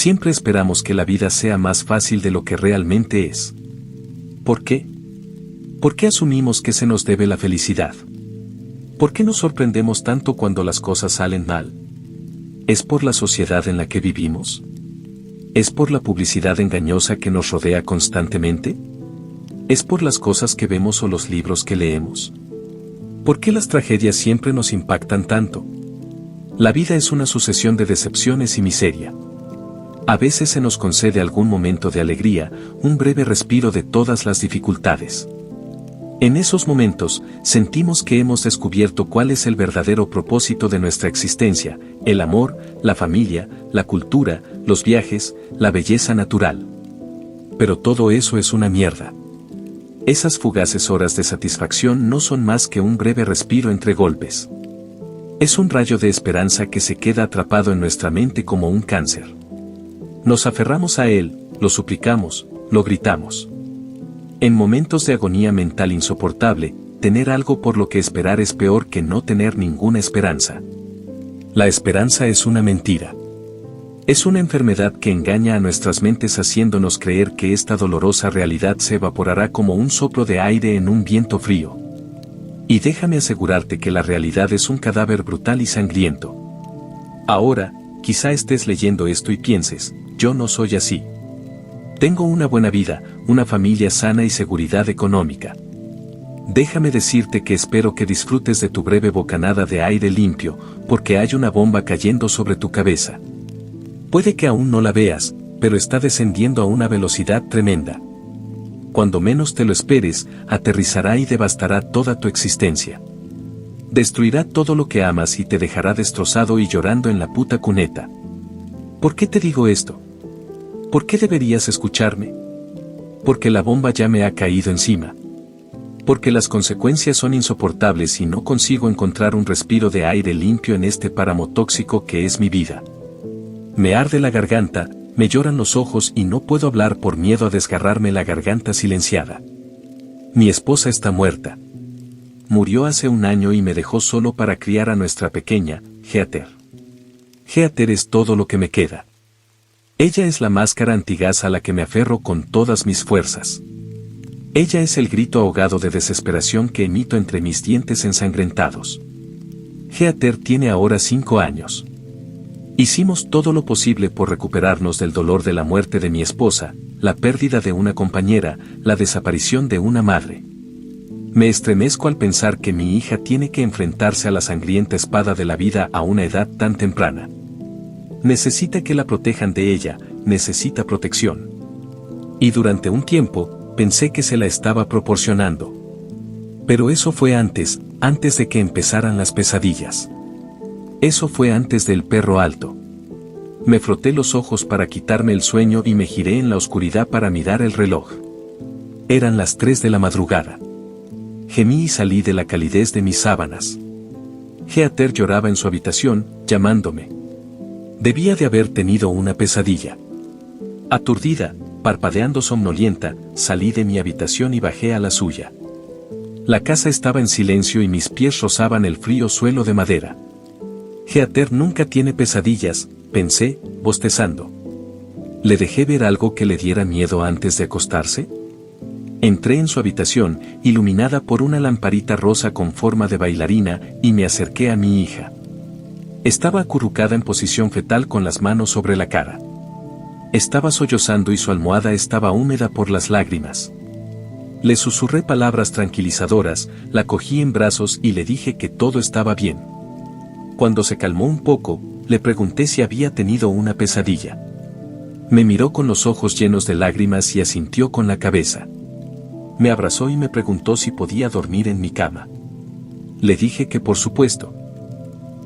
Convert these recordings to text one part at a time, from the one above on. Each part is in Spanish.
Siempre esperamos que la vida sea más fácil de lo que realmente es. ¿Por qué? ¿Por qué asumimos que se nos debe la felicidad? ¿Por qué nos sorprendemos tanto cuando las cosas salen mal? ¿Es por la sociedad en la que vivimos? ¿Es por la publicidad engañosa que nos rodea constantemente? ¿Es por las cosas que vemos o los libros que leemos? ¿Por qué las tragedias siempre nos impactan tanto? La vida es una sucesión de decepciones y miseria. A veces se nos concede algún momento de alegría, un breve respiro de todas las dificultades. En esos momentos, sentimos que hemos descubierto cuál es el verdadero propósito de nuestra existencia: el amor, la familia, la cultura, los viajes, la belleza natural. Pero todo eso es una mierda. Esas fugaces horas de satisfacción no son más que un breve respiro entre golpes. Es un rayo de esperanza que se queda atrapado en nuestra mente como un cáncer. Nos aferramos a él, lo suplicamos, lo gritamos. En momentos de agonía mental insoportable, tener algo por lo que esperar es peor que no tener ninguna esperanza. La esperanza es una mentira. Es una enfermedad que engaña a nuestras mentes haciéndonos creer que esta dolorosa realidad se evaporará como un soplo de aire en un viento frío. Y déjame asegurarte que la realidad es un cadáver brutal y sangriento. Ahora, quizá estés leyendo esto y pienses: yo no soy así. Tengo una buena vida, una familia sana y seguridad económica. Déjame decirte que espero que disfrutes de tu breve bocanada de aire limpio, porque hay una bomba cayendo sobre tu cabeza. Puede que aún no la veas, pero está descendiendo a una velocidad tremenda. Cuando menos te lo esperes, aterrizará y devastará toda tu existencia. Destruirá todo lo que amas y te dejará destrozado y llorando en la puta cuneta. ¿Por qué te digo esto? ¿Por qué deberías escucharme? Porque la bomba ya me ha caído encima. Porque las consecuencias son insoportables y no consigo encontrar un respiro de aire limpio en este páramo tóxico que es mi vida. Me arde la garganta, me lloran los ojos y no puedo hablar por miedo a desgarrarme la garganta silenciada. Mi esposa está muerta. Murió hace un año y me dejó solo para criar a nuestra pequeña, Heather. Heather es todo lo que me queda. Ella es la máscara antigás a la que me aferro con todas mis fuerzas. Ella es el grito ahogado de desesperación que emito entre mis dientes ensangrentados. Heather tiene ahora 5 años. Hicimos todo lo posible por recuperarnos del dolor de la muerte de mi esposa, la pérdida de una compañera, la desaparición de una madre. Me estremezco al pensar que mi hija tiene que enfrentarse a la sangrienta espada de la vida a una edad tan temprana. Necesita que la protejan de ella, necesita protección. Y durante un tiempo, pensé que se la estaba proporcionando. Pero eso fue antes de que empezaran las pesadillas. Eso fue antes del perro alto. Me froté los ojos para quitarme el sueño y me giré en la oscuridad para mirar el reloj. Eran las 3 de la madrugada. Gemí y salí de la calidez de mis sábanas. Heather lloraba en su habitación, llamándome. Debía de haber tenido una pesadilla. Aturdida, parpadeando somnolienta, salí de mi habitación y bajé a la suya. La casa estaba en silencio y mis pies rozaban el frío suelo de madera. Heather nunca tiene pesadillas, pensé, bostezando. ¿Le dejé ver algo que le diera miedo antes de acostarse? Entré en su habitación, iluminada por una lamparita rosa con forma de bailarina, y me acerqué a mi hija. Estaba acurrucada en posición fetal con las manos sobre la cara. Estaba sollozando y su almohada estaba húmeda por las lágrimas. Le susurré palabras tranquilizadoras, la cogí en brazos y le dije que todo estaba bien. Cuando se calmó un poco, le pregunté si había tenido una pesadilla. Me miró con los ojos llenos de lágrimas y asintió con la cabeza. Me abrazó y me preguntó si podía dormir en mi cama. Le dije que por supuesto.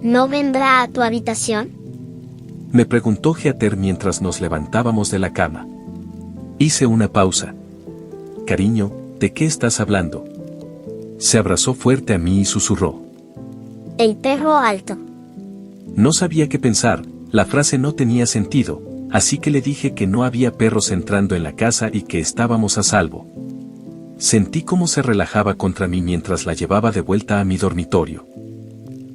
¿No vendrá a tu habitación? Me preguntó Heather mientras nos levantábamos de la cama. Hice una pausa. Cariño, ¿de qué estás hablando? Se abrazó fuerte a mí y susurró. El perro alto. No sabía qué pensar, la frase no tenía sentido, así que le dije que no había perros entrando en la casa y que estábamos a salvo. Sentí cómo se relajaba contra mí mientras la llevaba de vuelta a mi dormitorio.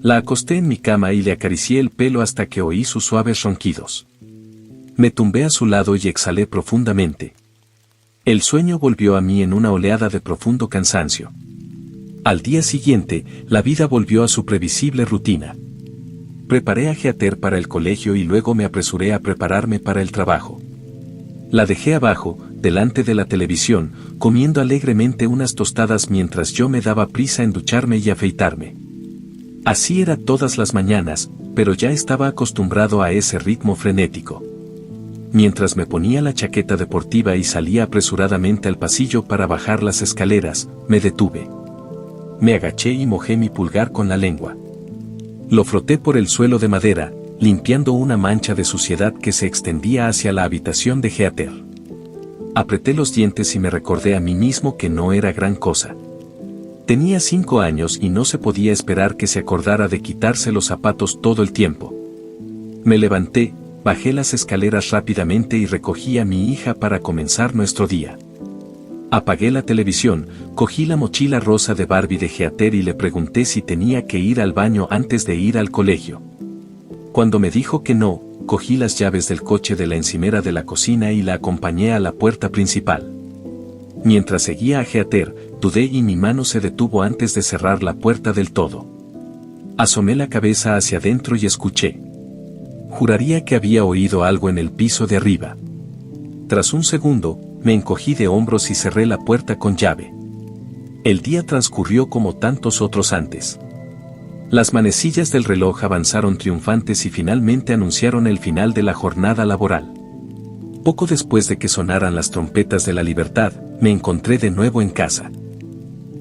La acosté en mi cama y le acaricié el pelo hasta que oí sus suaves ronquidos. Me tumbé a su lado y exhalé profundamente. El sueño volvió a mí en una oleada de profundo cansancio. Al día siguiente, la vida volvió a su previsible rutina. Preparé a Heather para el colegio y luego me apresuré a prepararme para el trabajo. La dejé abajo, delante de la televisión, comiendo alegremente unas tostadas mientras yo me daba prisa en ducharme y afeitarme. Así era todas las mañanas, pero ya estaba acostumbrado a ese ritmo frenético. Mientras me ponía la chaqueta deportiva y salía apresuradamente al pasillo para bajar las escaleras, me detuve. Me agaché y mojé mi pulgar con la lengua. Lo froté por el suelo de madera, limpiando una mancha de suciedad que se extendía hacia la habitación de Heather. Apreté los dientes y me recordé a mí mismo que no era gran cosa. Tenía 5 años y no se podía esperar que se acordara de quitarse los zapatos todo el tiempo. Me levanté, bajé las escaleras rápidamente y recogí a mi hija para comenzar nuestro día. Apagué la televisión, cogí la mochila rosa de Barbie de Heather y le pregunté si tenía que ir al baño antes de ir al colegio. Cuando me dijo que no, cogí las llaves del coche de la encimera de la cocina y la acompañé a la puerta principal. Mientras seguía a Heather, dudé y mi mano se detuvo antes de cerrar la puerta del todo. Asomé la cabeza hacia adentro y escuché. Juraría que había oído algo en el piso de arriba. Tras un segundo, me encogí de hombros y cerré la puerta con llave. El día transcurrió como tantos otros antes. Las manecillas del reloj avanzaron triunfantes y finalmente anunciaron el final de la jornada laboral. Poco después de que sonaran las trompetas de la libertad, me encontré de nuevo en casa.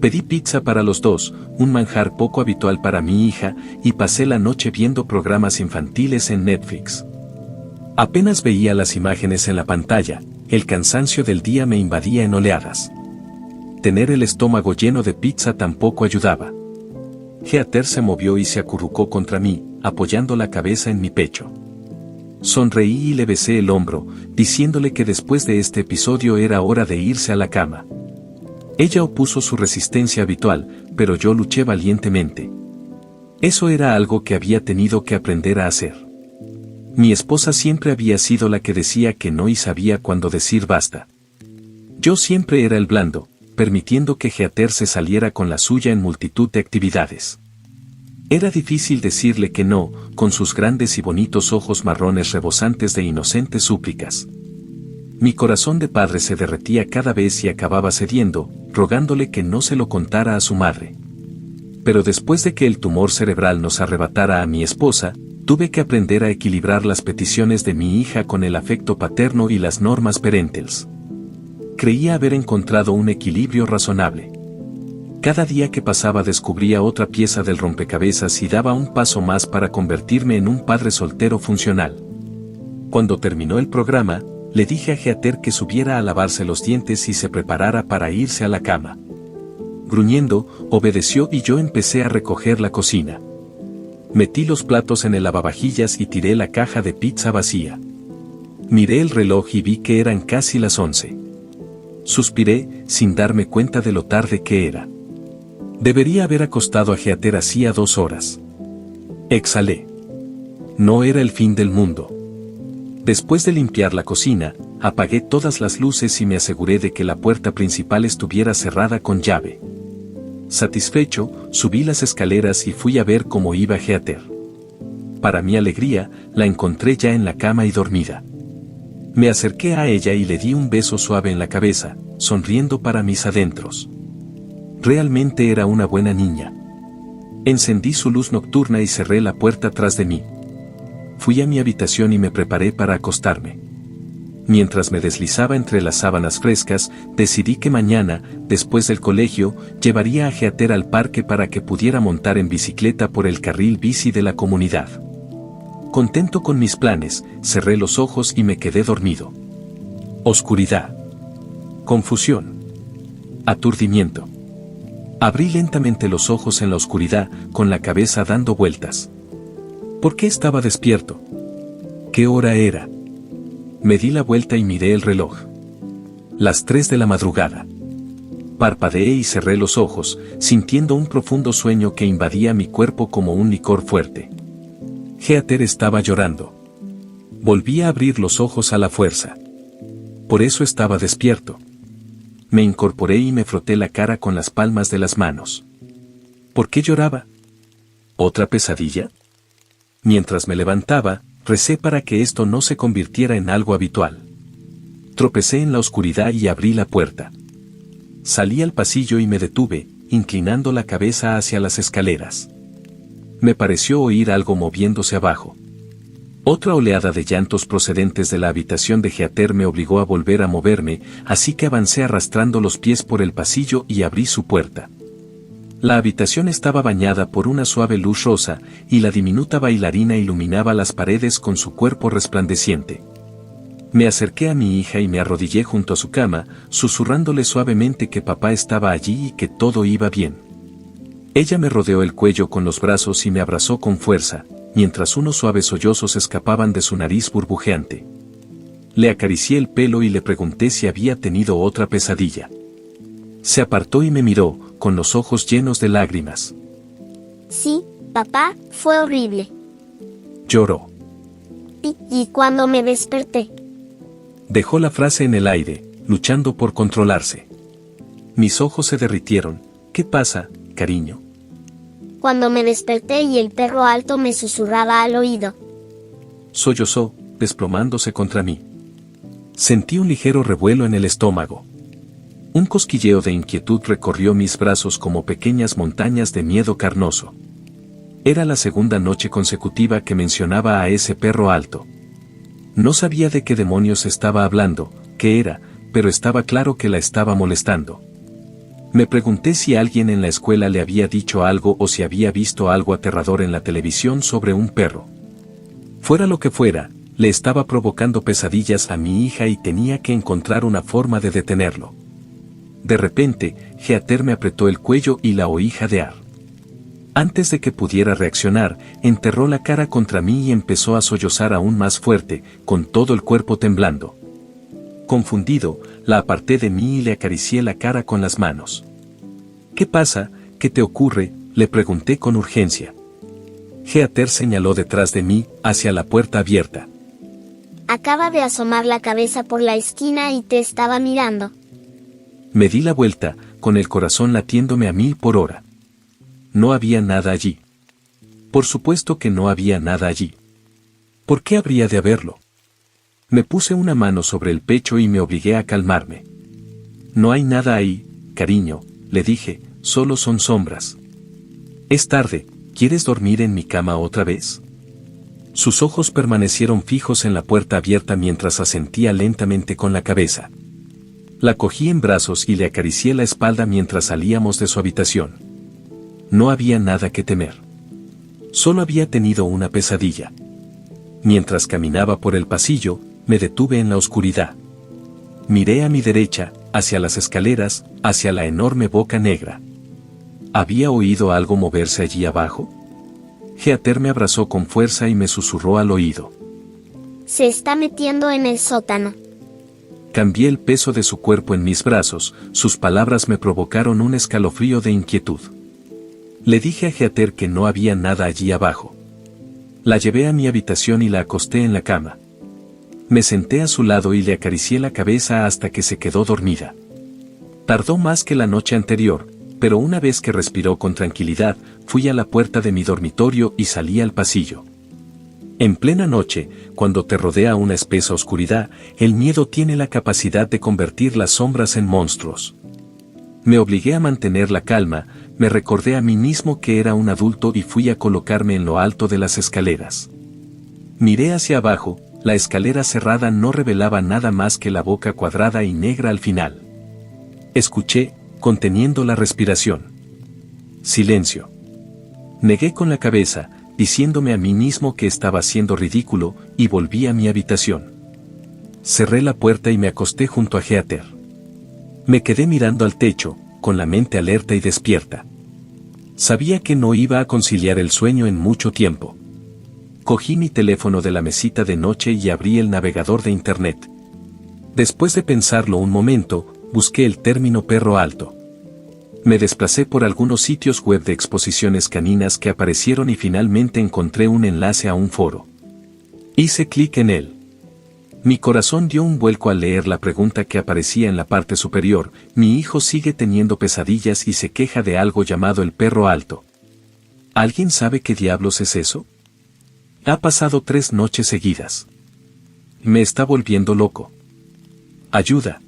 Pedí pizza para los dos, un manjar poco habitual para mi hija, y pasé la noche viendo programas infantiles en Netflix. Apenas veía las imágenes en la pantalla, el cansancio del día me invadía en oleadas. Tener el estómago lleno de pizza tampoco ayudaba. Heather se movió y se acurrucó contra mí, apoyando la cabeza en mi pecho. Sonreí y le besé el hombro, diciéndole que después de este episodio era hora de irse a la cama. Ella opuso su resistencia habitual, pero yo luché valientemente. Eso era algo que había tenido que aprender a hacer. Mi esposa siempre había sido la que decía que no y sabía cuándo decir basta. Yo siempre era el blando, permitiendo que Heather se saliera con la suya en multitud de actividades. Era difícil decirle que no, con sus grandes y bonitos ojos marrones rebosantes de inocentes súplicas. Mi corazón de padre se derretía cada vez y acababa cediendo, rogándole que no se lo contara a su madre. Pero después de que el tumor cerebral nos arrebatara a mi esposa, tuve que aprender a equilibrar las peticiones de mi hija con el afecto paterno y las normas parentales. Creía haber encontrado un equilibrio razonable. Cada día que pasaba descubría otra pieza del rompecabezas y daba un paso más para convertirme en un padre soltero funcional. Cuando terminó el programa, le dije a Heather que subiera a lavarse los dientes y se preparara para irse a la cama. Gruñendo, obedeció y yo empecé a recoger la cocina. Metí los platos en el lavavajillas y tiré la caja de pizza vacía. Miré el reloj y vi que eran casi las 11. Suspiré, sin darme cuenta de lo tarde que era. Debería haber acostado a Heather hacía 2 horas. Exhalé. No era el fin del mundo. Después de limpiar la cocina, apagué todas las luces y me aseguré de que la puerta principal estuviera cerrada con llave. Satisfecho, subí las escaleras y fui a ver cómo iba Heather. Para mi alegría, la encontré ya en la cama y dormida. Me acerqué a ella y le di un beso suave en la cabeza, sonriendo para mis adentros. Realmente era una buena niña. Encendí su luz nocturna y cerré la puerta tras de mí. Fui a mi habitación y me preparé para acostarme. Mientras me deslizaba entre las sábanas frescas, decidí que mañana, después del colegio, llevaría a Heather al parque para que pudiera montar en bicicleta por el carril bici de la comunidad. Contento con mis planes, cerré los ojos y me quedé dormido. Oscuridad. Confusión. Aturdimiento. Abrí lentamente los ojos en la oscuridad, con la cabeza dando vueltas. ¿Por qué estaba despierto? ¿Qué hora era? Me di la vuelta y miré el reloj. Las 3 de la madrugada. Parpadeé y cerré los ojos, sintiendo un profundo sueño que invadía mi cuerpo como un licor fuerte. Heather estaba llorando. Volví a abrir los ojos a la fuerza. Por eso estaba despierto. Me incorporé y me froté la cara con las palmas de las manos. ¿Por qué lloraba? ¿Otra pesadilla? Mientras me levantaba, recé para que esto no se convirtiera en algo habitual. Tropecé en la oscuridad y abrí la puerta. Salí al pasillo y me detuve, inclinando la cabeza hacia las escaleras. Me pareció oír algo moviéndose abajo. Otra oleada de llantos procedentes de la habitación de Heather me obligó a volver a moverme, así que avancé arrastrando los pies por el pasillo y abrí su puerta. La habitación estaba bañada por una suave luz rosa, y la diminuta bailarina iluminaba las paredes con su cuerpo resplandeciente. Me acerqué a mi hija y me arrodillé junto a su cama, susurrándole suavemente que papá estaba allí y que todo iba bien. Ella me rodeó el cuello con los brazos y me abrazó con fuerza, mientras unos suaves sollozos escapaban de su nariz burbujeante. Le acaricié el pelo y le pregunté si había tenido otra pesadilla. Se apartó y me miró, con los ojos llenos de lágrimas. Sí, papá, fue horrible. Lloró. Y cuando me desperté. Dejó la frase en el aire, luchando por controlarse. Mis ojos se derritieron. ¿Qué pasa, cariño? Cuando me desperté y el perro alto me susurraba al oído. Sollozó, desplomándose contra mí. Sentí un ligero revuelo en el estómago. Un cosquilleo de inquietud recorrió mis brazos como pequeñas montañas de miedo carnoso. Era la segunda noche consecutiva que mencionaba a ese perro alto. No sabía de qué demonios estaba hablando, qué era, pero estaba claro que la estaba molestando. Me pregunté si alguien en la escuela le había dicho algo o si había visto algo aterrador en la televisión sobre un perro. Fuera lo que fuera, le estaba provocando pesadillas a mi hija y tenía que encontrar una forma de detenerlo. De repente, Heather me apretó el cuello y la oí jadear. Antes de que pudiera reaccionar, enterró la cara contra mí y empezó a sollozar aún más fuerte, con todo el cuerpo temblando. Confundido, la aparté de mí y le acaricié la cara con las manos. ¿Qué pasa? ¿Qué te ocurre?, le pregunté con urgencia. Heather señaló detrás de mí, hacia la puerta abierta. Acaba de asomar la cabeza por la esquina y te estaba mirando. Me di la vuelta, con el corazón latiéndome a 1000 por hora. No había nada allí. Por supuesto que no había nada allí. ¿Por qué habría de haberlo? Me puse una mano sobre el pecho y me obligué a calmarme. No hay nada ahí, cariño, le dije, solo son sombras. Es tarde, ¿quieres dormir en mi cama otra vez? Sus ojos permanecieron fijos en la puerta abierta mientras asentía lentamente con la cabeza. La cogí en brazos y le acaricié la espalda mientras salíamos de su habitación. No había nada que temer. Solo había tenido una pesadilla. Mientras caminaba por el pasillo, me detuve en la oscuridad. Miré a mi derecha, hacia las escaleras, hacia la enorme boca negra. ¿Había oído algo moverse allí abajo? Heather me abrazó con fuerza y me susurró al oído. Se está metiendo en el sótano. Cambié el peso de su cuerpo en mis brazos, sus palabras me provocaron un escalofrío de inquietud. Le dije a Heather que no había nada allí abajo. La llevé a mi habitación y la acosté en la cama. Me senté a su lado y le acaricié la cabeza hasta que se quedó dormida. Tardó más que la noche anterior, pero una vez que respiró con tranquilidad, fui a la puerta de mi dormitorio y salí al pasillo. En plena noche, cuando te rodea una espesa oscuridad, el miedo tiene la capacidad de convertir las sombras en monstruos. Me obligué a mantener la calma, me recordé a mí mismo que era un adulto y fui a colocarme en lo alto de las escaleras. Miré hacia abajo, la escalera cerrada no revelaba nada más que la boca cuadrada y negra al final. Escuché, conteniendo la respiración. Silencio. Negué con la cabeza, diciéndome a mí mismo que estaba siendo ridículo, y volví a mi habitación. Cerré la puerta y me acosté junto a Heather. Me quedé mirando al techo, con la mente alerta y despierta. Sabía que no iba a conciliar el sueño en mucho tiempo. Cogí mi teléfono de la mesita de noche y abrí el navegador de internet. Después de pensarlo un momento, busqué el término perro alto. Me desplacé por algunos sitios web de exposiciones caninas que aparecieron y finalmente encontré un enlace a un foro. Hice clic en él. Mi corazón dio un vuelco al leer la pregunta que aparecía en la parte superior. Mi hijo sigue teniendo pesadillas y se queja de algo llamado el perro alto. ¿Alguien sabe qué diablos es eso? Ha pasado 3 noches seguidas. Me está volviendo loco. Ayuda.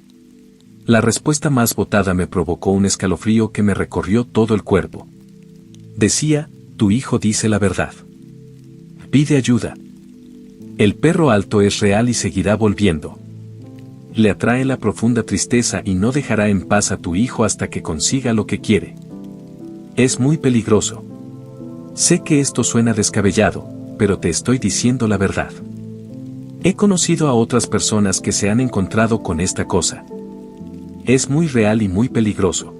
La respuesta más votada me provocó un escalofrío que me recorrió todo el cuerpo. Decía, tu hijo dice la verdad. Pide ayuda. El perro alto es real y seguirá volviendo. Le atrae la profunda tristeza y no dejará en paz a tu hijo hasta que consiga lo que quiere. Es muy peligroso. Sé que esto suena descabellado, pero te estoy diciendo la verdad. He conocido a otras personas que se han encontrado con esta cosa. Es muy real y muy peligroso.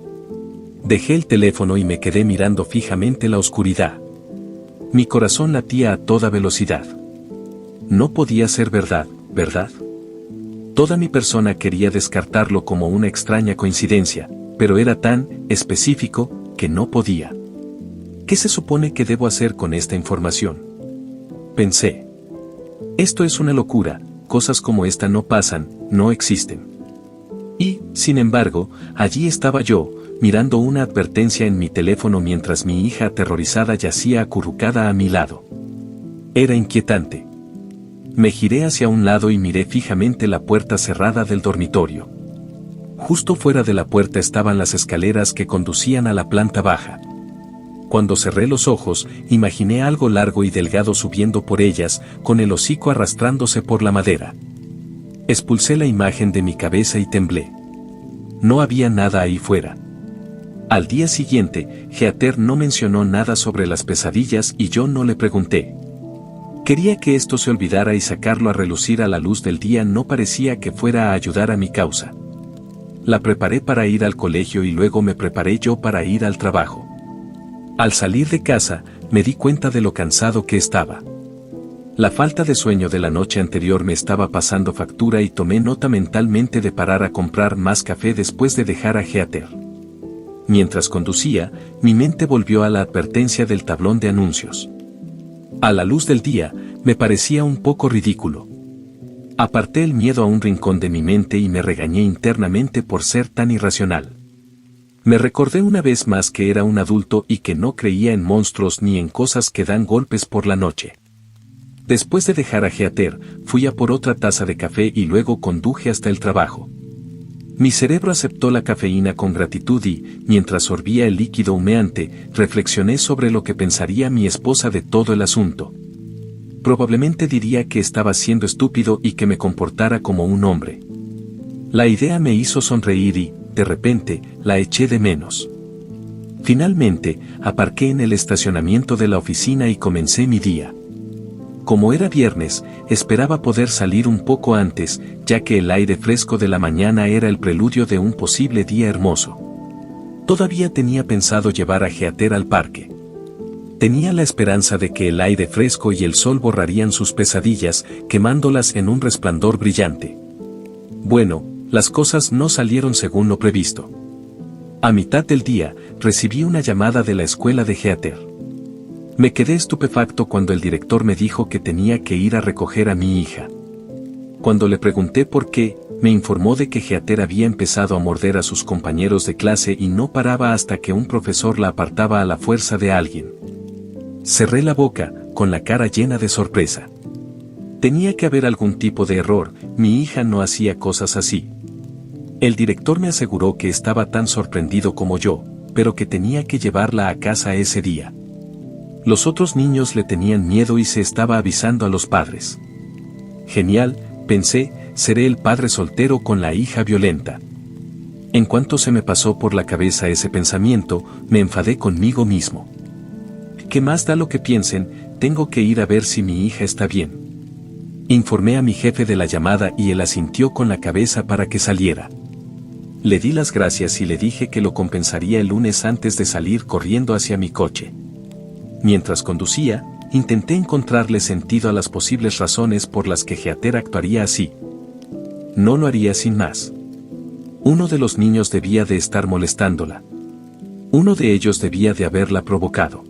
Dejé el teléfono y me quedé mirando fijamente la oscuridad. Mi corazón latía a toda velocidad. No podía ser verdad, ¿verdad? Toda mi persona quería descartarlo como una extraña coincidencia, pero era tan específico que no podía. ¿Qué se supone que debo hacer con esta información? Pensé. Esto es una locura, cosas como esta no pasan, no existen. Y, sin embargo, allí estaba yo, mirando una advertencia en mi teléfono mientras mi hija aterrorizada yacía acurrucada a mi lado. Era inquietante. Me giré hacia un lado y miré fijamente la puerta cerrada del dormitorio. Justo fuera de la puerta estaban las escaleras que conducían a la planta baja. Cuando cerré los ojos, imaginé algo largo y delgado subiendo por ellas, con el hocico arrastrándose por la madera. Expulsé la imagen de mi cabeza y temblé. No había nada ahí fuera. Al día siguiente, Heather no mencionó nada sobre las pesadillas y yo no le pregunté. Quería que esto se olvidara y sacarlo a relucir a la luz del día no parecía que fuera a ayudar a mi causa. La preparé para ir al colegio y luego me preparé yo para ir al trabajo. Al salir de casa, me di cuenta de lo cansado que estaba. La falta de sueño de la noche anterior me estaba pasando factura y tomé nota mentalmente de parar a comprar más café después de dejar a Heather. Mientras conducía, mi mente volvió a la advertencia del tablón de anuncios. A la luz del día, me parecía un poco ridículo. Aparté el miedo a un rincón de mi mente y me regañé internamente por ser tan irracional. Me recordé una vez más que era un adulto y que no creía en monstruos ni en cosas que dan golpes por la noche. Después de dejar a Heather, fui a por otra taza de café y luego conduje hasta el trabajo. Mi cerebro aceptó la cafeína con gratitud y, mientras sorbía el líquido humeante, reflexioné sobre lo que pensaría mi esposa de todo el asunto. Probablemente diría que estaba siendo estúpido y que me comportara como un hombre. La idea me hizo sonreír y, de repente, la eché de menos. Finalmente, aparqué en el estacionamiento de la oficina y comencé mi día. Como era viernes, esperaba poder salir un poco antes, ya que el aire fresco de la mañana era el preludio de un posible día hermoso. Todavía tenía pensado llevar a Heather al parque. Tenía la esperanza de que el aire fresco y el sol borrarían sus pesadillas, quemándolas en un resplandor brillante. Bueno, las cosas no salieron según lo previsto. A mitad del día, recibí una llamada de la escuela de Heather. Me quedé estupefacto cuando el director me dijo que tenía que ir a recoger a mi hija. Cuando le pregunté por qué, me informó de que Heather había empezado a morder a sus compañeros de clase y no paraba hasta que un profesor la apartaba a la fuerza de alguien. Cerré la boca, con la cara llena de sorpresa. Tenía que haber algún tipo de error, mi hija no hacía cosas así. El director me aseguró que estaba tan sorprendido como yo, pero que tenía que llevarla a casa ese día. Los otros niños le tenían miedo y se estaba avisando a los padres. Genial, pensé, seré el padre soltero con la hija violenta. En cuanto se me pasó por la cabeza ese pensamiento, me enfadé conmigo mismo. ¿Qué más da lo que piensen? Tengo que ir a ver si mi hija está bien. Informé a mi jefe de la llamada y él asintió con la cabeza para que saliera. Le di las gracias y le dije que lo compensaría el lunes antes de salir corriendo hacia mi coche. Mientras conducía, intenté encontrarle sentido a las posibles razones por las que Heather actuaría así. No lo haría sin más. Uno de los niños debía de estar molestándola. Uno de ellos debía de haberla provocado.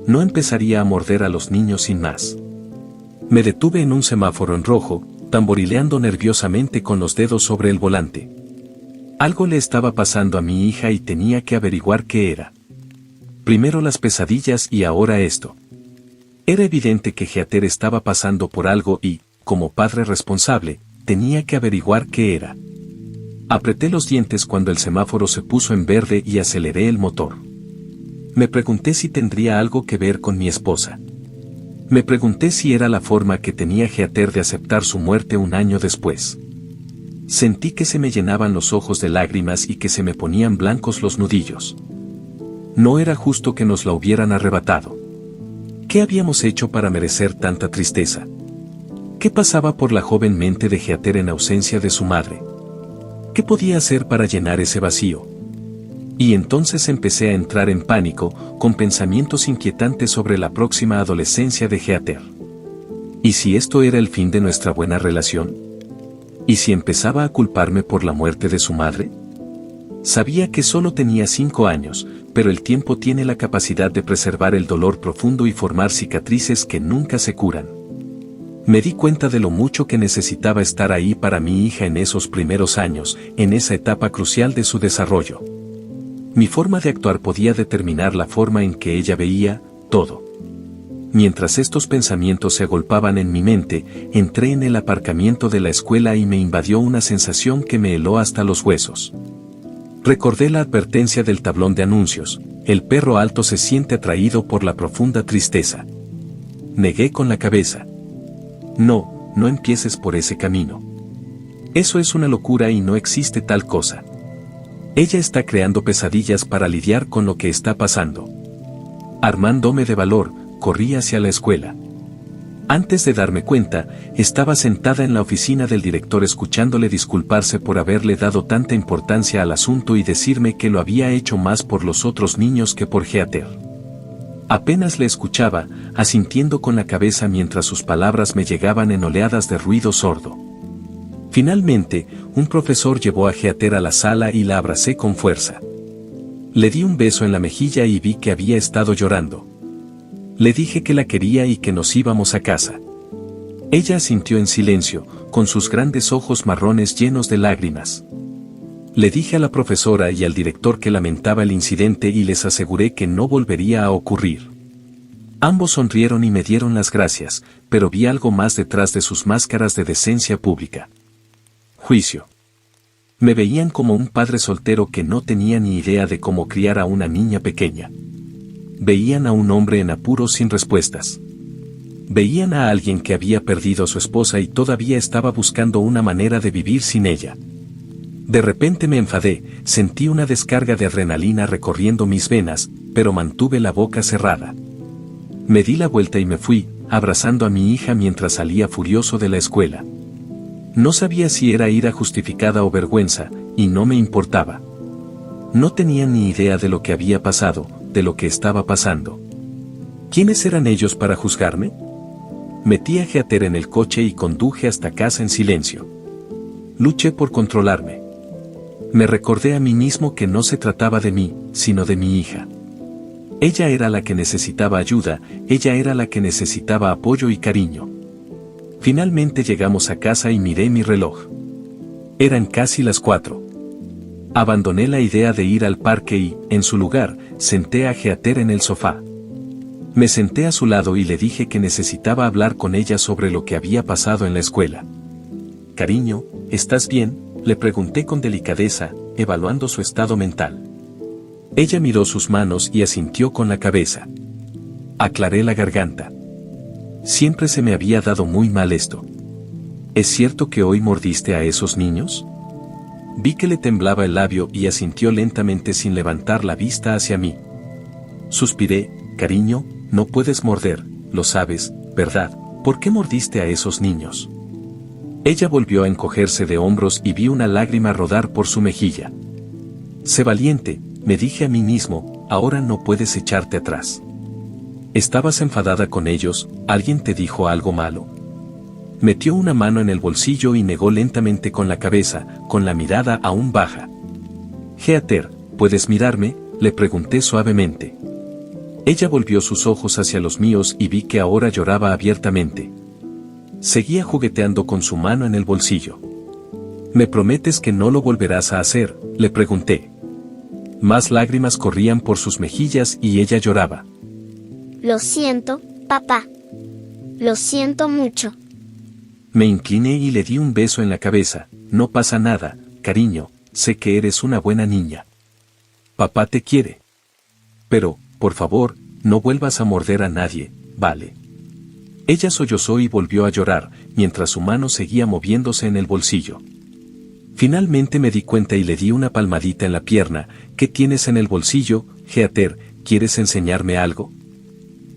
No empezaría a morder a los niños sin más. Me detuve en un semáforo en rojo, tamborileando nerviosamente con los dedos sobre el volante. Algo le estaba pasando a mi hija y tenía que averiguar qué era. Primero las pesadillas y ahora esto. Era evidente que Heather estaba pasando por algo y, como padre responsable, tenía que averiguar qué era. Apreté los dientes cuando el semáforo se puso en verde y aceleré el motor. Me pregunté si tendría algo que ver con mi esposa. Me pregunté si era la forma que tenía Heather de aceptar su muerte un año después. Sentí que se me llenaban los ojos de lágrimas y que se me ponían blancos los nudillos. No era justo que nos la hubieran arrebatado. ¿Qué habíamos hecho para merecer tanta tristeza? ¿Qué pasaba por la joven mente de Heather en ausencia de su madre? ¿Qué podía hacer para llenar ese vacío? Y entonces empecé a entrar en pánico, con pensamientos inquietantes sobre la próxima adolescencia de Heather. ¿Y si esto era el fin de nuestra buena relación? ¿Y si empezaba a culparme por la muerte de su madre? Sabía que solo tenía 5 años, pero el tiempo tiene la capacidad de preservar el dolor profundo y formar cicatrices que nunca se curan. Me di cuenta de lo mucho que necesitaba estar ahí para mi hija en esos primeros años, en esa etapa crucial de su desarrollo. Mi forma de actuar podía determinar la forma en que ella veía todo. Mientras estos pensamientos se agolpaban en mi mente, entré en el aparcamiento de la escuela y me invadió una sensación que me heló hasta los huesos. Recordé la advertencia del tablón de anuncios: el perro alto se siente atraído por la profunda tristeza. Negué con la cabeza. No, no empieces por ese camino. Eso es una locura y no existe tal cosa. Ella está creando pesadillas para lidiar con lo que está pasando. Armándome de valor, corrí hacia la escuela. Antes de darme cuenta, estaba sentada en la oficina del director escuchándole disculparse por haberle dado tanta importancia al asunto y decirme que lo había hecho más por los otros niños que por Heather. Apenas le escuchaba, asintiendo con la cabeza mientras sus palabras me llegaban en oleadas de ruido sordo. Finalmente, un profesor llevó a Heather a la sala y la abracé con fuerza. Le di un beso en la mejilla y vi que había estado llorando. Le dije que la quería y que nos íbamos a casa. Ella asintió en silencio, con sus grandes ojos marrones llenos de lágrimas. Le dije a la profesora y al director que lamentaba el incidente y les aseguré que no volvería a ocurrir. Ambos sonrieron y me dieron las gracias, pero vi algo más detrás de sus máscaras de decencia pública. Juicio. Me veían como un padre soltero que no tenía ni idea de cómo criar a una niña pequeña. Veían a un hombre en apuros sin respuestas. Veían a alguien que había perdido a su esposa y todavía estaba buscando una manera de vivir sin ella. De repente me enfadé, sentí una descarga de adrenalina recorriendo mis venas, pero mantuve la boca cerrada. Me di la vuelta y me fui, abrazando a mi hija mientras salía furioso de la escuela. No sabía si era ira justificada o vergüenza, y no me importaba. No tenía ni idea de lo que había pasado, de lo que estaba pasando. ¿Quiénes eran ellos para juzgarme? Metí a Heather en el coche y conduje hasta casa en silencio. Luché por controlarme. Me recordé a mí mismo que no se trataba de mí, sino de mi hija. Ella era la que necesitaba ayuda, ella era la que necesitaba apoyo y cariño. Finalmente llegamos a casa y miré mi reloj. Eran casi las 4. Abandoné la idea de ir al parque y, en su lugar, senté a Heather en el sofá. Me senté a su lado y le dije que necesitaba hablar con ella sobre lo que había pasado en la escuela. Cariño, ¿estás bien?, le pregunté con delicadeza, evaluando su estado mental. Ella miró sus manos y asintió con la cabeza. Aclaré la garganta. Siempre se me había dado muy mal esto. ¿Es cierto que hoy mordiste a esos niños? Vi que le temblaba el labio y asintió lentamente sin levantar la vista hacia mí. Suspiré, cariño, no puedes morder, lo sabes, ¿verdad? ¿Por qué mordiste a esos niños? Ella volvió a encogerse de hombros y vi una lágrima rodar por su mejilla. Sé valiente, me dije a mí mismo, ahora no puedes echarte atrás. ¿Estabas enfadada con ellos? ¿Alguien te dijo algo malo? Metió una mano en el bolsillo y negó lentamente con la cabeza, con la mirada aún baja. Heather, ¿puedes mirarme?, le pregunté suavemente. Ella volvió sus ojos hacia los míos y vi que ahora lloraba abiertamente. Seguía jugueteando con su mano en el bolsillo. ¿Me prometes que no lo volverás a hacer?, le pregunté. Más lágrimas corrían por sus mejillas y ella lloraba. Lo siento, papá. Lo siento mucho. Me incliné y le di un beso en la cabeza. No pasa nada, cariño, sé que eres una buena niña. Papá te quiere. Pero, por favor, no vuelvas a morder a nadie, ¿vale? Ella sollozó y volvió a llorar, mientras su mano seguía moviéndose en el bolsillo. Finalmente me di cuenta y le di una palmadita en la pierna. ¿Qué tienes en el bolsillo, Heather? ¿Quieres enseñarme algo?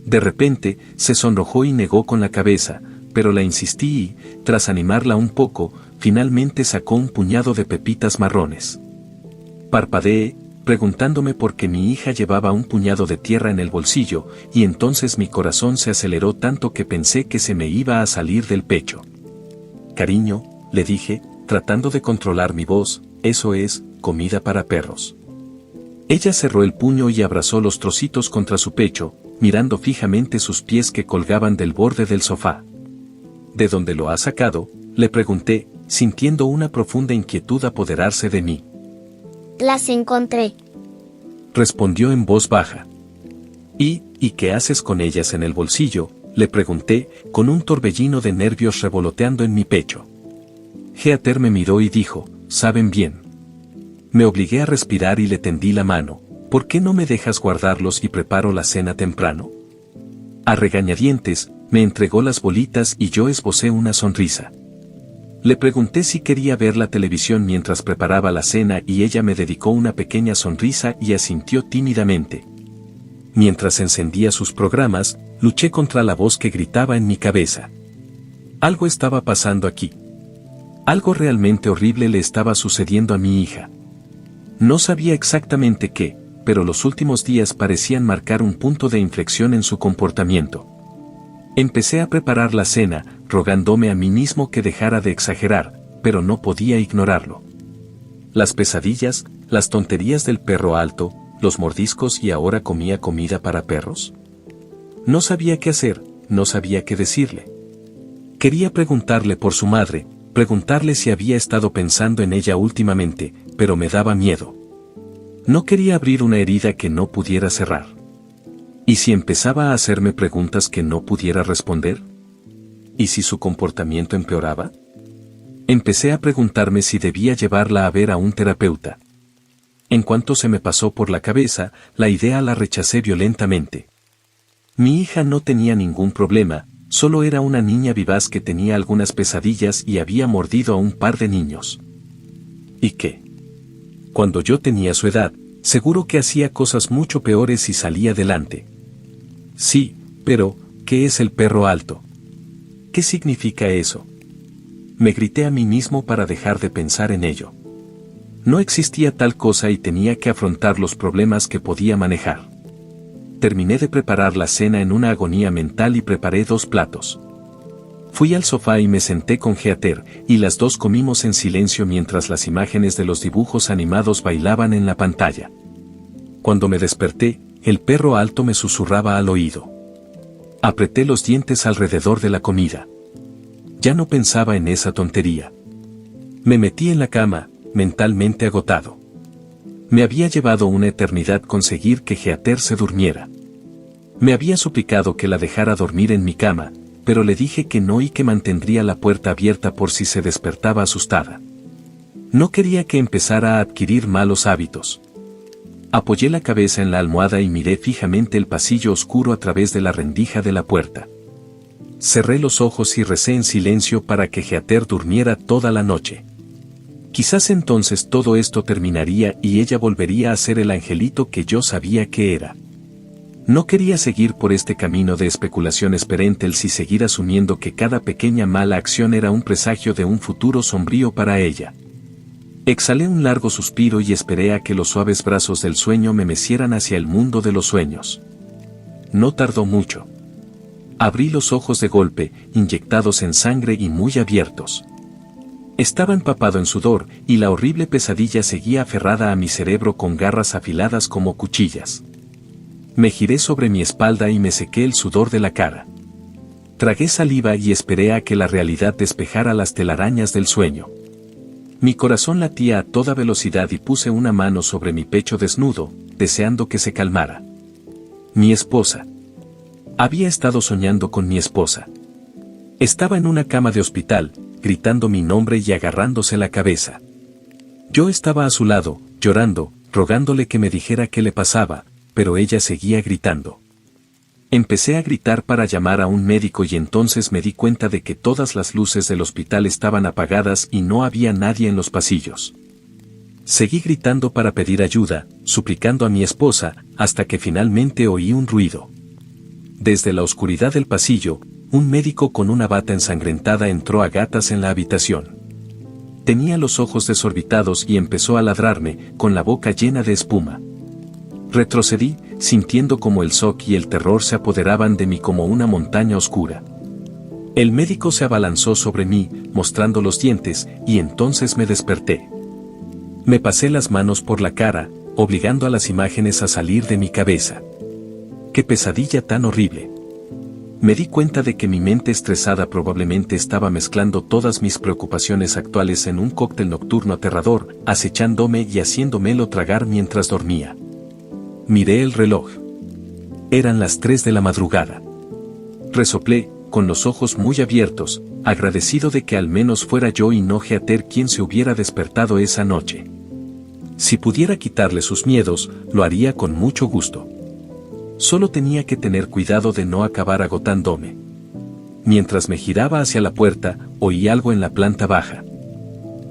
De repente, se sonrojó y negó con la cabeza, pero la insistí y, tras animarla un poco, finalmente sacó un puñado de pepitas marrones. Parpadeé, preguntándome por qué mi hija llevaba un puñado de tierra en el bolsillo, y entonces mi corazón se aceleró tanto que pensé que se me iba a salir del pecho. Cariño, le dije, tratando de controlar mi voz, eso es, comida para perros. Ella cerró el puño y abrazó los trocitos contra su pecho, mirando fijamente sus pies que colgaban del borde del sofá. ¿De dónde lo has sacado?, le pregunté, sintiendo una profunda inquietud apoderarse de mí. Las encontré. Respondió en voz baja. ¿Y qué haces con ellas en el bolsillo?, le pregunté, con un torbellino de nervios revoloteando en mi pecho. Heather me miró y dijo, saben bien. Me obligué a respirar y le tendí la mano. ¿Por qué no me dejas guardarlos y preparo la cena temprano? A regañadientes, me entregó las bolitas y yo esbocé una sonrisa. Le pregunté si quería ver la televisión mientras preparaba la cena y ella me dedicó una pequeña sonrisa y asintió tímidamente. Mientras encendía sus programas, luché contra la voz que gritaba en mi cabeza. Algo estaba pasando aquí. Algo realmente horrible le estaba sucediendo a mi hija. No sabía exactamente qué, pero los últimos días parecían marcar un punto de inflexión en su comportamiento. Empecé a preparar la cena, rogándome a mí mismo que dejara de exagerar, pero no podía ignorarlo. Las pesadillas, las tonterías del perro alto, los mordiscos y ahora comía comida para perros. No sabía qué hacer, no sabía qué decirle. Quería preguntarle por su madre, preguntarle si había estado pensando en ella últimamente, pero me daba miedo. No quería abrir una herida que no pudiera cerrar. ¿Y si empezaba a hacerme preguntas que no pudiera responder? ¿Y si su comportamiento empeoraba? Empecé a preguntarme si debía llevarla a ver a un terapeuta. En cuanto se me pasó por la cabeza, la idea la rechacé violentamente. Mi hija no tenía ningún problema, solo era una niña vivaz que tenía algunas pesadillas y había mordido a un par de niños. ¿Y qué? Cuando yo tenía su edad, seguro que hacía cosas mucho peores y salía adelante. Sí, pero, ¿qué es el perro alto? ¿Qué significa eso? Me grité a mí mismo para dejar de pensar en ello. No existía tal cosa y tenía que afrontar los problemas que podía manejar. Terminé de preparar la cena en una agonía mental y preparé 2 platos. Fui al sofá y me senté con Heather, y las dos comimos en silencio mientras las imágenes de los dibujos animados bailaban en la pantalla. Cuando me desperté, el perro alto me susurraba al oído. Apreté los dientes alrededor de la comida. Ya no pensaba en esa tontería. Me metí en la cama, mentalmente agotado. Me había llevado una eternidad conseguir que Heather se durmiera. Me había suplicado que la dejara dormir en mi cama, pero le dije que no y que mantendría la puerta abierta por si se despertaba asustada. No quería que empezara a adquirir malos hábitos. Apoyé la cabeza en la almohada y miré fijamente el pasillo oscuro a través de la rendija de la puerta. Cerré los ojos y recé en silencio para que Heather durmiera toda la noche. Quizás entonces todo esto terminaría y ella volvería a ser el angelito que yo sabía que era. No quería seguir por este camino de especulaciones perennes y seguir asumiendo que cada pequeña mala acción era un presagio de un futuro sombrío para ella. Exhalé un largo suspiro y esperé a que los suaves brazos del sueño me mecieran hacia el mundo de los sueños. No tardó mucho. Abrí los ojos de golpe, inyectados en sangre y muy abiertos. Estaba empapado en sudor, y la horrible pesadilla seguía aferrada a mi cerebro con garras afiladas como cuchillas. Me giré sobre mi espalda y me sequé el sudor de la cara. Tragué saliva y esperé a que la realidad despejara las telarañas del sueño. Mi corazón latía a toda velocidad y puse una mano sobre mi pecho desnudo, deseando que se calmara. Mi esposa. Había estado soñando con mi esposa. Estaba en una cama de hospital, gritando mi nombre y agarrándose la cabeza. Yo estaba a su lado, llorando, rogándole que me dijera qué le pasaba, pero ella seguía gritando. Empecé a gritar para llamar a un médico y entonces me di cuenta de que todas las luces del hospital estaban apagadas y no había nadie en los pasillos. Seguí gritando para pedir ayuda, suplicando a mi esposa, hasta que finalmente oí un ruido. Desde la oscuridad del pasillo, un médico con una bata ensangrentada entró a gatas en la habitación. Tenía los ojos desorbitados y empezó a ladrarme, con la boca llena de espuma. Retrocedí, sintiendo como el shock y el terror se apoderaban de mí como una montaña oscura. El médico se abalanzó sobre mí, mostrando los dientes, y entonces me desperté. Me pasé las manos por la cara, obligando a las imágenes a salir de mi cabeza. ¡Qué pesadilla tan horrible! Me di cuenta de que mi mente estresada probablemente estaba mezclando todas mis preocupaciones actuales en un cóctel nocturno aterrador, acechándome y haciéndomelo tragar mientras dormía. Miré el reloj. Eran las 3 de la madrugada. Resoplé, con los ojos muy abiertos, agradecido de que al menos fuera yo y no Heather quien se hubiera despertado esa noche. Si pudiera quitarle sus miedos, lo haría con mucho gusto. Solo tenía que tener cuidado de no acabar agotándome. Mientras me giraba hacia la puerta, oí algo en la planta baja.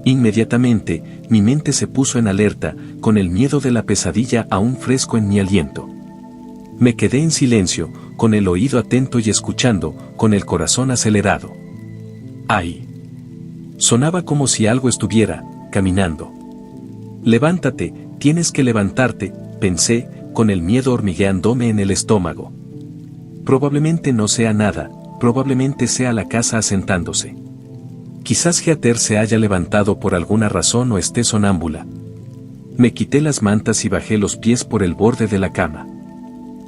Inmediatamente, mi mente se puso en alerta, con el miedo de la pesadilla aún fresco en mi aliento. Me quedé en silencio, con el oído atento y escuchando, con el corazón acelerado. ¡Ay! Sonaba como si algo estuviera caminando. Levántate, tienes que levantarte, pensé, con el miedo hormigueándome en el estómago. Probablemente no sea nada, probablemente sea la casa asentándose. Quizás Heather se haya levantado por alguna razón o esté sonámbula. Me quité las mantas y bajé los pies por el borde de la cama.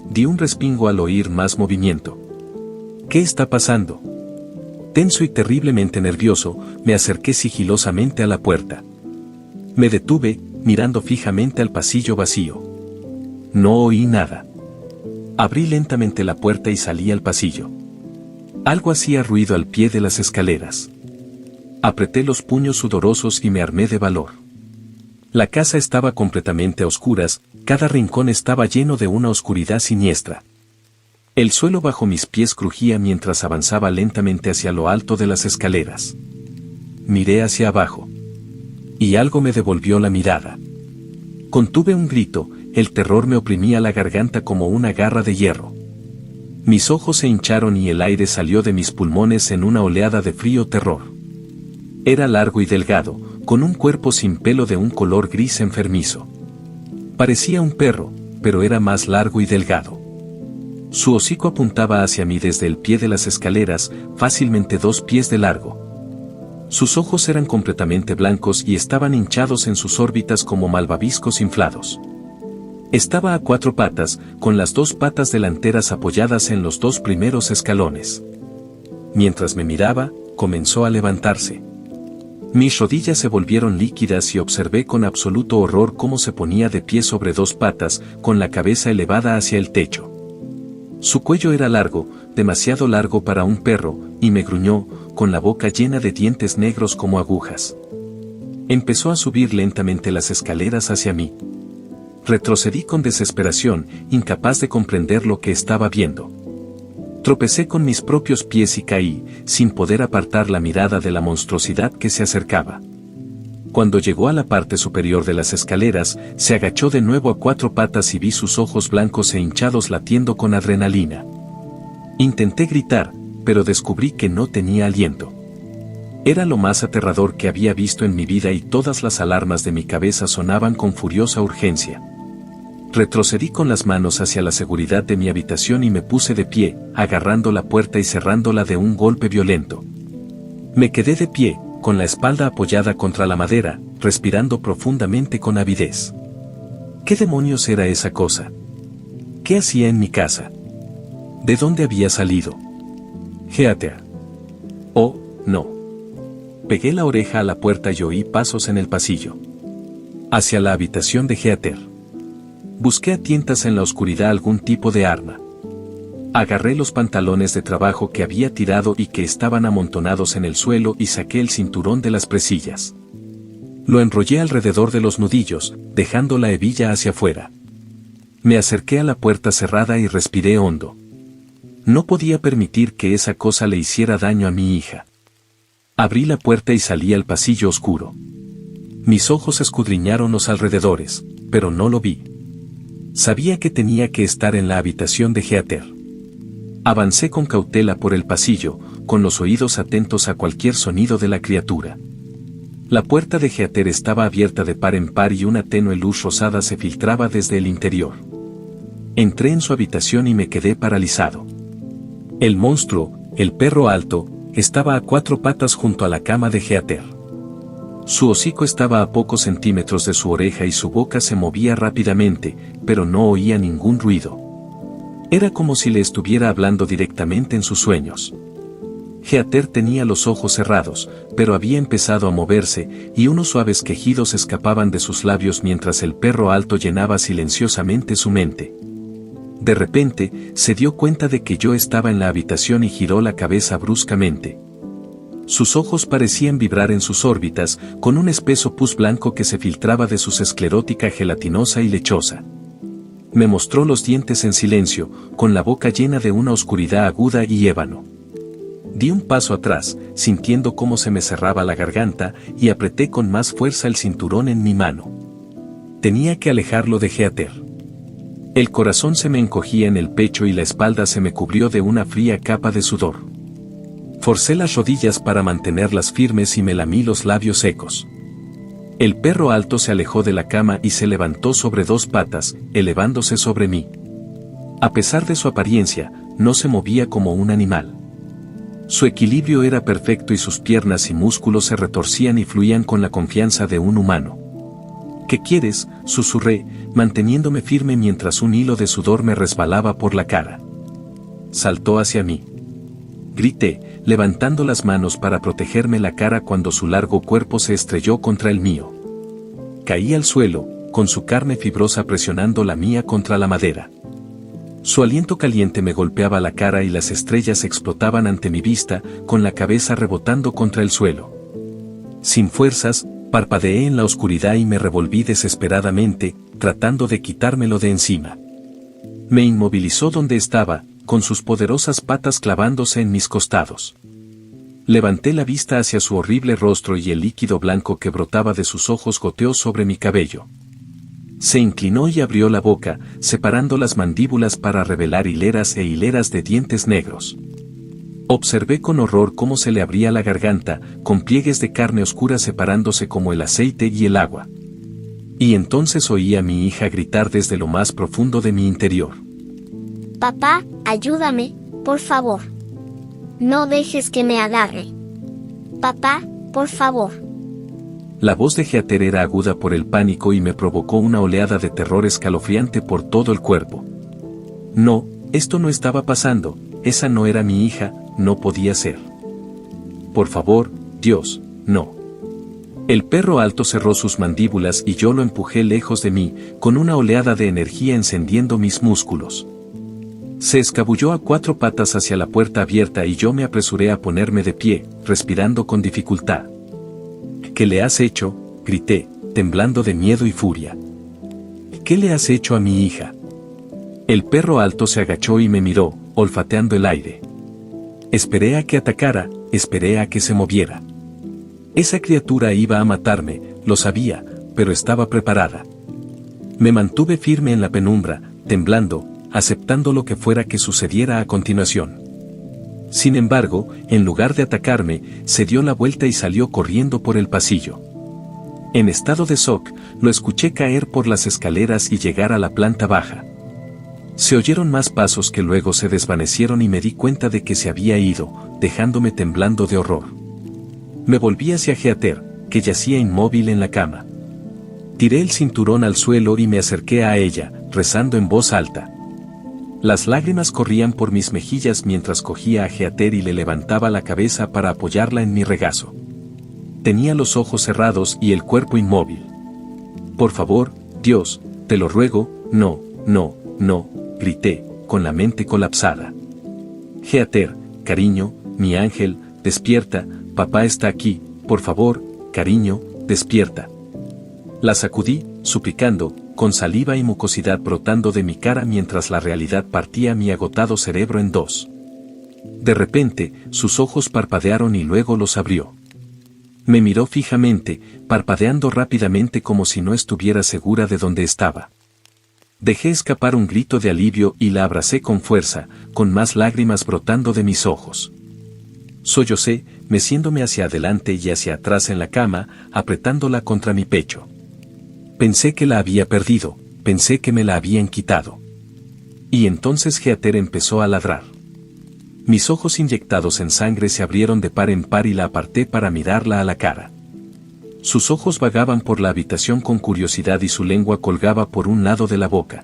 Di un respingo al oír más movimiento. ¿Qué está pasando? Tenso y terriblemente nervioso, me acerqué sigilosamente a la puerta. Me detuve, mirando fijamente al pasillo vacío. No oí nada. Abrí lentamente la puerta y salí al pasillo. Algo hacía ruido al pie de las escaleras. Apreté los puños sudorosos y me armé de valor. La casa estaba completamente a oscuras, cada rincón estaba lleno de una oscuridad siniestra. El suelo bajo mis pies crujía mientras avanzaba lentamente hacia lo alto de las escaleras. Miré hacia abajo. Y algo me devolvió la mirada. Contuve un grito, el terror me oprimía la garganta como una garra de hierro. Mis ojos se hincharon y el aire salió de mis pulmones en una oleada de frío terror. Era largo y delgado, con un cuerpo sin pelo de un color gris enfermizo. Parecía un perro, pero era más largo y delgado. Su hocico apuntaba hacia mí desde el pie de las escaleras, fácilmente 2 pies de largo. Sus ojos eran completamente blancos y estaban hinchados en sus órbitas como malvaviscos inflados. Estaba a 4 patas, con las 2 patas delanteras apoyadas en los 2 primeros escalones. Mientras me miraba, comenzó a levantarse. Mis rodillas se volvieron líquidas y observé con absoluto horror cómo se ponía de pie sobre 2 patas, con la cabeza elevada hacia el techo. Su cuello era largo, demasiado largo para un perro, y me gruñó, con la boca llena de dientes negros como agujas. Empezó a subir lentamente las escaleras hacia mí. Retrocedí con desesperación, incapaz de comprender lo que estaba viendo. Tropecé con mis propios pies y caí, sin poder apartar la mirada de la monstruosidad que se acercaba. Cuando llegó a la parte superior de las escaleras, se agachó de nuevo a 4 patas y vi sus ojos blancos e hinchados latiendo con adrenalina. Intenté gritar, pero descubrí que no tenía aliento. Era lo más aterrador que había visto en mi vida y todas las alarmas de mi cabeza sonaban con furiosa urgencia. Retrocedí con las manos hacia la seguridad de mi habitación y me puse de pie, agarrando la puerta y cerrándola de un golpe violento. Me quedé de pie, con la espalda apoyada contra la madera, respirando profundamente con avidez. ¿Qué demonios era esa cosa? ¿Qué hacía en mi casa? ¿De dónde había salido? Heather. Oh, no. Pegué la oreja a la puerta y oí pasos en el pasillo. Hacia la habitación de Heather. Busqué a tientas en la oscuridad algún tipo de arma. Agarré los pantalones de trabajo que había tirado y que estaban amontonados en el suelo y saqué el cinturón de las presillas. Lo enrollé alrededor de los nudillos, dejando la hebilla hacia afuera. Me acerqué a la puerta cerrada y respiré hondo. No podía permitir que esa cosa le hiciera daño a mi hija. Abrí la puerta y salí al pasillo oscuro. Mis ojos escudriñaron los alrededores, pero no lo vi. Sabía que tenía que estar en la habitación de Heather. Avancé con cautela por el pasillo, con los oídos atentos a cualquier sonido de la criatura. La puerta de Heather estaba abierta de par en par y una tenue luz rosada se filtraba desde el interior. Entré en su habitación y me quedé paralizado. El monstruo, el perro alto, estaba a 4 patas junto a la cama de Heather. Su hocico estaba a pocos centímetros de su oreja y su boca se movía rápidamente, pero no oía ningún ruido. Era como si le estuviera hablando directamente en sus sueños. Heather tenía los ojos cerrados, pero había empezado a moverse, y unos suaves quejidos escapaban de sus labios mientras el perro alto llenaba silenciosamente su mente. De repente, se dio cuenta de que yo estaba en la habitación y giró la cabeza bruscamente. Sus ojos parecían vibrar en sus órbitas, con un espeso pus blanco que se filtraba de su esclerótica gelatinosa y lechosa. Me mostró los dientes en silencio, con la boca llena de una oscuridad aguda y ébano. Di un paso atrás, sintiendo cómo se me cerraba la garganta, y apreté con más fuerza el cinturón en mi mano. Tenía que alejarlo de Heather. El corazón se me encogía en el pecho y la espalda se me cubrió de una fría capa de sudor. Forcé las rodillas para mantenerlas firmes y me lamí los labios secos. El perro alto se alejó de la cama y se levantó sobre 2 patas, elevándose sobre mí. A pesar de su apariencia, no se movía como un animal. Su equilibrio era perfecto y sus piernas y músculos se retorcían y fluían con la confianza de un humano. ¿Qué quieres?, susurré, manteniéndome firme mientras un hilo de sudor me resbalaba por la cara. Saltó hacia mí. Grité, levantando las manos para protegerme la cara cuando su largo cuerpo se estrelló contra el mío. Caí al suelo, con su carne fibrosa presionando la mía contra la madera. Su aliento caliente me golpeaba la cara y las estrellas explotaban ante mi vista, con la cabeza rebotando contra el suelo. Sin fuerzas, parpadeé en la oscuridad y me revolví desesperadamente, tratando de quitármelo de encima. Me inmovilizó donde estaba, con sus poderosas patas clavándose en mis costados. Levanté la vista hacia su horrible rostro y el líquido blanco que brotaba de sus ojos goteó sobre mi cabello. Se inclinó y abrió la boca, separando las mandíbulas para revelar hileras e hileras de dientes negros. Observé con horror cómo se le abría la garganta, con pliegues de carne oscura separándose como el aceite y el agua. Y entonces oí a mi hija gritar desde lo más profundo de mi interior. Papá, ayúdame, por favor. No dejes que me agarre. Papá, por favor. La voz de Heather era aguda por el pánico y me provocó una oleada de terror escalofriante por todo el cuerpo. No, esto no estaba pasando, esa no era mi hija, no podía ser. Por favor, Dios, no. El perro alto cerró sus mandíbulas y yo lo empujé lejos de mí, con una oleada de energía encendiendo mis músculos. Se escabulló a 4 patas hacia la puerta abierta y yo me apresuré a ponerme de pie, respirando con dificultad. ¿Qué le has hecho?, grité, temblando de miedo y furia. ¿Qué le has hecho a mi hija? El perro alto se agachó y me miró, olfateando el aire. Esperé a que atacara, esperé a que se moviera. Esa criatura iba a matarme, lo sabía, pero estaba preparada. Me mantuve firme en la penumbra, temblando, aceptando lo que fuera que sucediera a continuación. Sin embargo, en lugar de atacarme, se dio la vuelta y salió corriendo por el pasillo. En estado de shock, lo escuché caer por las escaleras y llegar a la planta baja. Se oyeron más pasos que luego se desvanecieron y me di cuenta de que se había ido, dejándome temblando de horror. Me volví hacia Heather, que yacía inmóvil en la cama. Tiré el cinturón al suelo y me acerqué a ella, rezando en voz alta. Las lágrimas corrían por mis mejillas mientras cogía a Heather y le levantaba la cabeza para apoyarla en mi regazo. Tenía los ojos cerrados y el cuerpo inmóvil. Por favor, Dios, te lo ruego, no, no, no, grité, con la mente colapsada. Heather, cariño, mi ángel, despierta, papá está aquí, por favor, cariño, despierta. La sacudí, suplicando, con saliva y mucosidad brotando de mi cara mientras la realidad partía mi agotado cerebro en dos. De repente, sus ojos parpadearon y luego los abrió. Me miró fijamente, parpadeando rápidamente como si no estuviera segura de dónde estaba. Dejé escapar un grito de alivio y la abracé con fuerza, con más lágrimas brotando de mis ojos. Sollocé, meciéndome hacia adelante y hacia atrás en la cama, apretándola contra mi pecho. Pensé que la había perdido, pensé que me la habían quitado. Y entonces Heather empezó a ladrar. Mis ojos inyectados en sangre se abrieron de par en par y la aparté para mirarla a la cara. Sus ojos vagaban por la habitación con curiosidad y su lengua colgaba por un lado de la boca.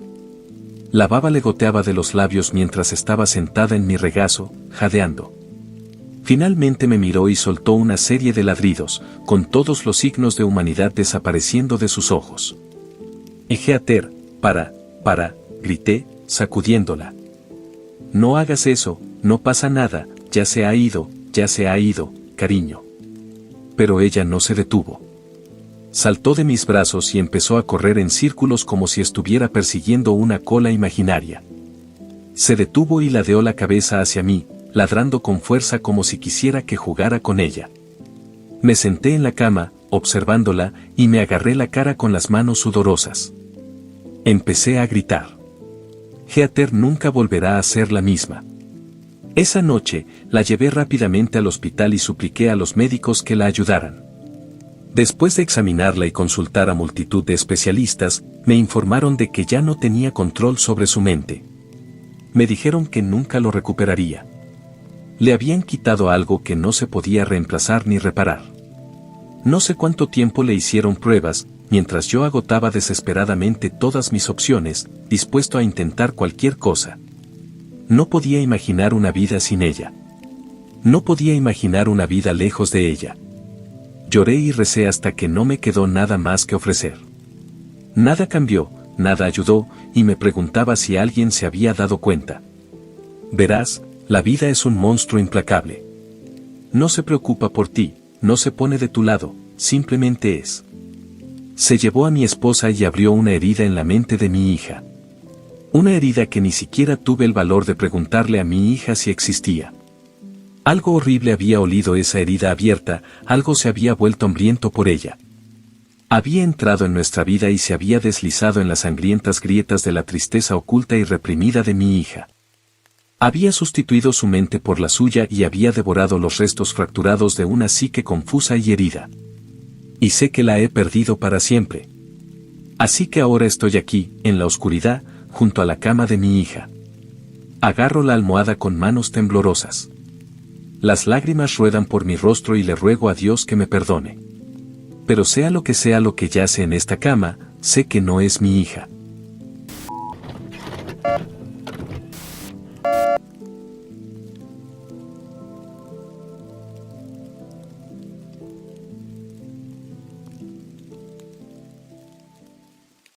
La baba le goteaba de los labios mientras estaba sentada en mi regazo, jadeando. Finalmente me miró y soltó una serie de ladridos, con todos los signos de humanidad desapareciendo de sus ojos. Heather, para, grité, sacudiéndola. No hagas eso, no pasa nada, ya se ha ido, cariño. Pero ella no se detuvo. Saltó de mis brazos y empezó a correr en círculos como si estuviera persiguiendo una cola imaginaria. Se detuvo y ladeó la cabeza hacia mí, ladrando con fuerza como si quisiera que jugara con ella. Me senté en la cama, observándola, y me agarré la cara con las manos sudorosas. Empecé a gritar. Heather nunca volverá a ser la misma. Esa noche, la llevé rápidamente al hospital y supliqué a los médicos que la ayudaran. Después de examinarla y consultar a multitud de especialistas, me informaron de que ya no tenía control sobre su mente. Me dijeron que nunca lo recuperaría. Le habían quitado algo que no se podía reemplazar ni reparar. No sé cuánto tiempo le hicieron pruebas, mientras yo agotaba desesperadamente todas mis opciones, dispuesto a intentar cualquier cosa. No podía imaginar una vida sin ella. No podía imaginar una vida lejos de ella. Lloré y recé hasta que no me quedó nada más que ofrecer. Nada cambió, nada ayudó, y me preguntaba si alguien se había dado cuenta. Verás, la vida es un monstruo implacable. No se preocupa por ti, no se pone de tu lado, simplemente es. Se llevó a mi esposa y abrió una herida en la mente de mi hija. Una herida que ni siquiera tuve el valor de preguntarle a mi hija si existía. Algo horrible había olido esa herida abierta, algo se había vuelto hambriento por ella. Había entrado en nuestra vida y se había deslizado en las sangrientas grietas de la tristeza oculta y reprimida de mi hija. Había sustituido su mente por la suya y había devorado los restos fracturados de una psique confusa y herida. Y sé que la he perdido para siempre. Así que ahora estoy aquí, en la oscuridad, junto a la cama de mi hija. Agarro la almohada con manos temblorosas. Las lágrimas ruedan por mi rostro y le ruego a Dios que me perdone. Pero sea lo que yace en esta cama, sé que no es mi hija.